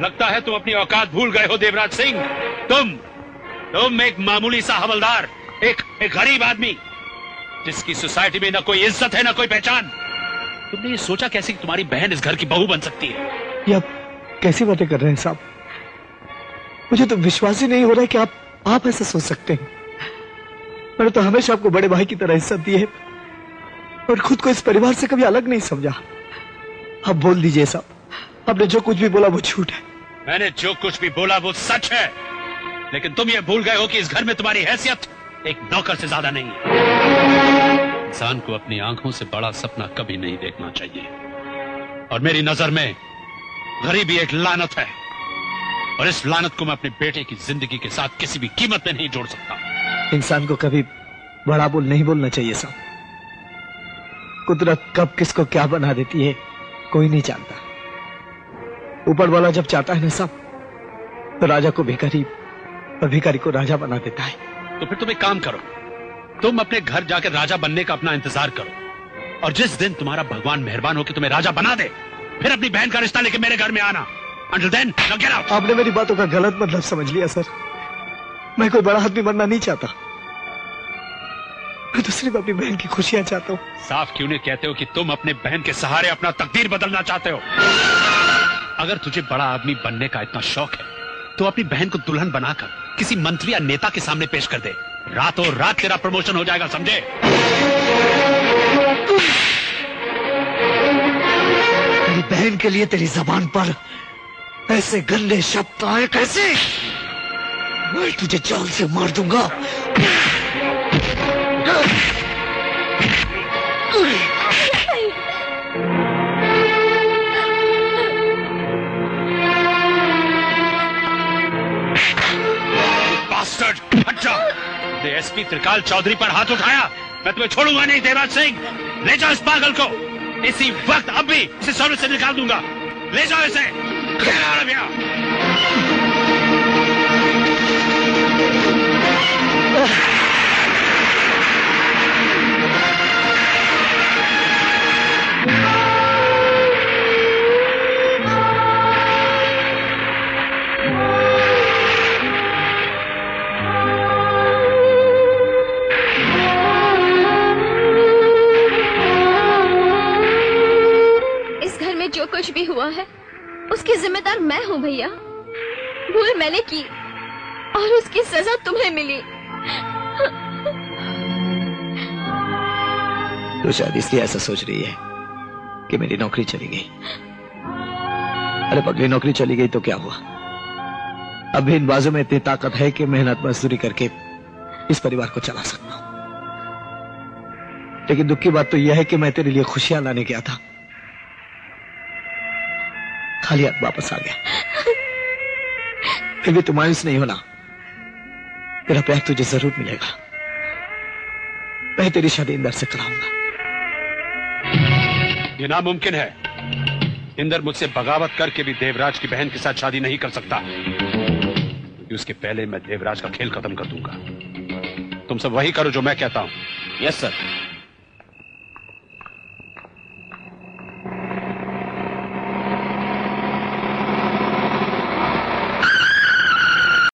लगता है तुम अपनी औकात भूल गए हो देवराज सिंह। तुम एक मामूली सा हवलदार, एक गरीब आदमी जिसकी सोसाइटी में ना कोई इज्जत है ना कोई पहचान। तुमने ये सोचा कैसे कि तुम्हारी बहन इस घर की बहू बन सकती है? ये आप कैसी बातें कर रहे हैं साहब? मुझे तो विश्वास ही नहीं हो रहा है कि आप ऐसा सोच सकते हैं। मैंने तो हमेशा आपको बड़े भाई की तरह इज्जत दी है और खुद को इस परिवार से कभी अलग नहीं समझा। आप बोल दीजिए साहब, आपने जो कुछ भी बोला वो झूठ है। मैंने जो कुछ भी बोला वो सच है, लेकिन तुम ये भूल गए हो कि इस घर में तुम्हारी हैसियत एक नौकर से ज्यादा नहीं है। इंसान को अपनी आंखों से बड़ा सपना कभी नहीं देखना चाहिए, और मेरी नजर में गरीबी एक लानत है, और इस लानत को मैं अपने बेटे की जिंदगी के साथ किसी भी कीमत में नहीं जोड़ सकता। इंसान को कभी बड़ा बोल नहीं बोलना चाहिए साहब। कुदरत कब किसको क्या बना देती है कोई नहीं जानता। ऊपर वाला जब चाहता है ना साहब, तो राजा को भिखारी और भिखारी को राजा बना देता है। तो फिर तुम एक काम करो, तुम अपने घर जाकर राजा बनने का अपना इंतजार करो, और जिस दिन तुम्हारा भगवान मेहरबान हो कि तुम्हें राजा बना दे, फिर अपनी बहन का रिश्ता लेके मेरे घर में आना। Until then, now get out. आपने मेरी बातों का गलत मतलब समझ लिया सर। मैं कोई बड़ा आदमी बनना नहीं चाहता, मैं तो सिर्फ अपनी बहन की खुशियां चाहता हूँ। साफ क्यों नहीं कहते हो कि तुम अपने बहन के सहारे अपना तकदीर बदलना चाहते हो? अगर तुझे बड़ा आदमी बनने का इतना शौक है तो अपनी बहन को दुल्हन बनाकर किसी मंत्री या नेता के सामने पेश कर दे। रातों रात तेरा प्रमोशन हो जाएगा, समझे? मेरी बहन के लिए तेरी जबान पर ऐसे गंदे शब्द आए कैसे? मैं तुझे जान से मार दूंगा। हट जा। एसपी त्रिकाल चौधरी पर हाथ उठाया, मैं तुम्हें छोड़ूंगा नहीं देवराज सिंह। ले जाओ इस पागल को, इसी वक्त अब भी इसे सर्विस से निकाल दूंगा। ले जाओ इसे। जो कुछ भी हुआ है उसकी जिम्मेदार मैं हूँ भैया। भूल मैंने की और उसकी सजा तुम्हें मिली। तो शायद इसलिए ऐसा सोच रही है कि मेरी नौकरी चली गई। अरे पगली, नौकरी चली गई तो क्या हुआ? अब भी इन बाजू में इतनी ताकत है कि मेहनत मजदूरी करके इस परिवार को चला सकता हूं। लेकिन दुख की बात तो यह है कि मैं तेरे लिए खुशियां लाने गया था, खाली हाथ वापस आ गया। फिर भी तू मायूस नहीं होना, तेरा प्यार तुझे जरूर मिलेगा। मैं तेरी शादी इंदर से कराऊंगा। ये नामुमकिन है। इंदर मुझसे बगावत करके भी देवराज की बहन के साथ शादी नहीं कर सकता, क्योंकि उसके पहले मैं देवराज का खेल खत्म कर दूंगा। तुम सब वही करो जो मैं कहता हूं। Yes sir.